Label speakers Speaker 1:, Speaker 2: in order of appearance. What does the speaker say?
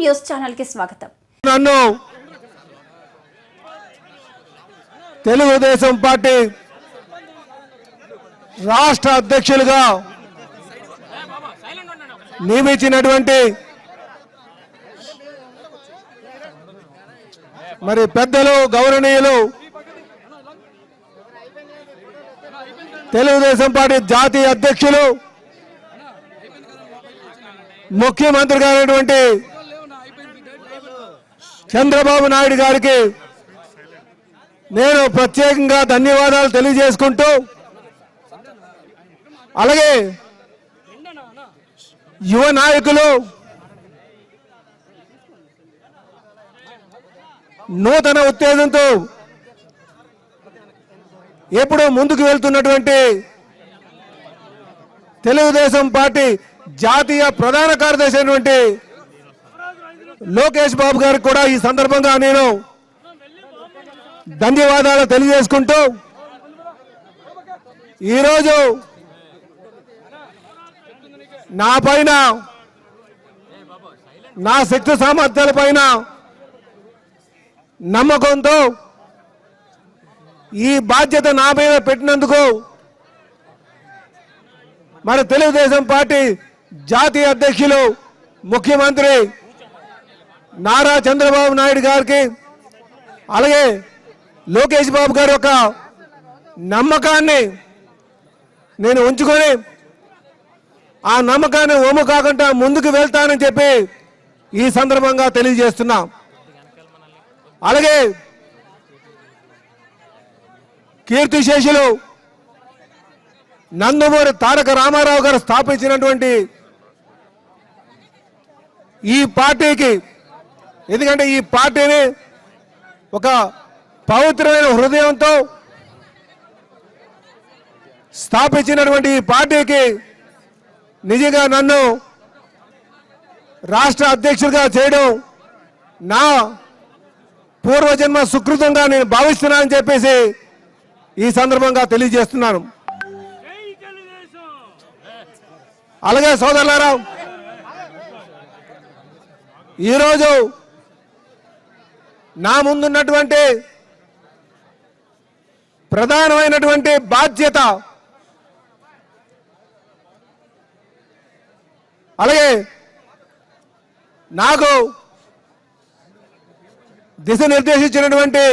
Speaker 1: News channel కి స్వాగతం.
Speaker 2: నన్ను తెలుగుదేశం పార్టీ రాష్ట్ర అధ్యక్షులుగా నియమించినటువంటి మరి పెద్దలు గౌరవనీయులు తెలుగుదేశం పార్టీ జాతీయ అధ్యక్షులు ముఖ్యమంత్రి గారైనటువంటి చంద్రబాబు నాయుడు గారికి నేను ప్రత్యేకంగా ధన్యవాదాలు తెలియజేసుకుంటూ, అలాగే యువ నాయకులు నూతన ఉత్తేజంతో ఎప్పుడూ ముందుకు వెళ్తున్నటువంటి తెలుగుదేశం పార్టీ జాతీయ ప్రధాన కార్యదర్శి అయినటువంటి లోకేష్ బాబు గారికి కూడా ఈ సందర్భంగా నేను ధన్యవాదాలు తెలియజేసుకుంటూ, ఈరోజు నా పైన, నా శక్తి సామర్థ్యాల పైన నమ్మకంతో ఈ బాధ్యత నా మీద పెట్టినందుకు మన తెలుగుదేశం పార్టీ జాతీయ అధ్యక్షులు ముఖ్యమంత్రి నారా చంద్రబాబు నాయుడు గారికి, అలాగే లోకేష్ బాబు గారి యొక్క నమ్మకాన్ని నేను ఉంచుకొని ఆ నమ్మకాన్ని ఒమ్ము కాకుండా ముందుకు వెళ్తానని చెప్పి ఈ సందర్భంగా తెలియజేస్తున్నా. అలాగే కీర్తిశేషులు నందమూరి తారక రామారావు గారు స్థాపించినటువంటి ఈ పార్టీకి, ఎందుకంటే ఈ పార్టీని ఒక పవిత్రమైన హృదయంతో స్థాపించినటువంటి ఈ పార్టీకి నిజంగా నన్ను రాష్ట్ర అధ్యక్షుడిగా చేయడం నా పూర్వజన్మ సుకృతంగా నేను భావిస్తున్నానని చెప్పేసి ఈ సందర్భంగా తెలియజేస్తున్నాను. అలాగే సోదరులారా, ఈరోజు నా ముందున్నటువంటి ప్రధానమైనటువంటి బాధ్యత, అలాగే నాకు దిశ నిర్దేశించినటువంటి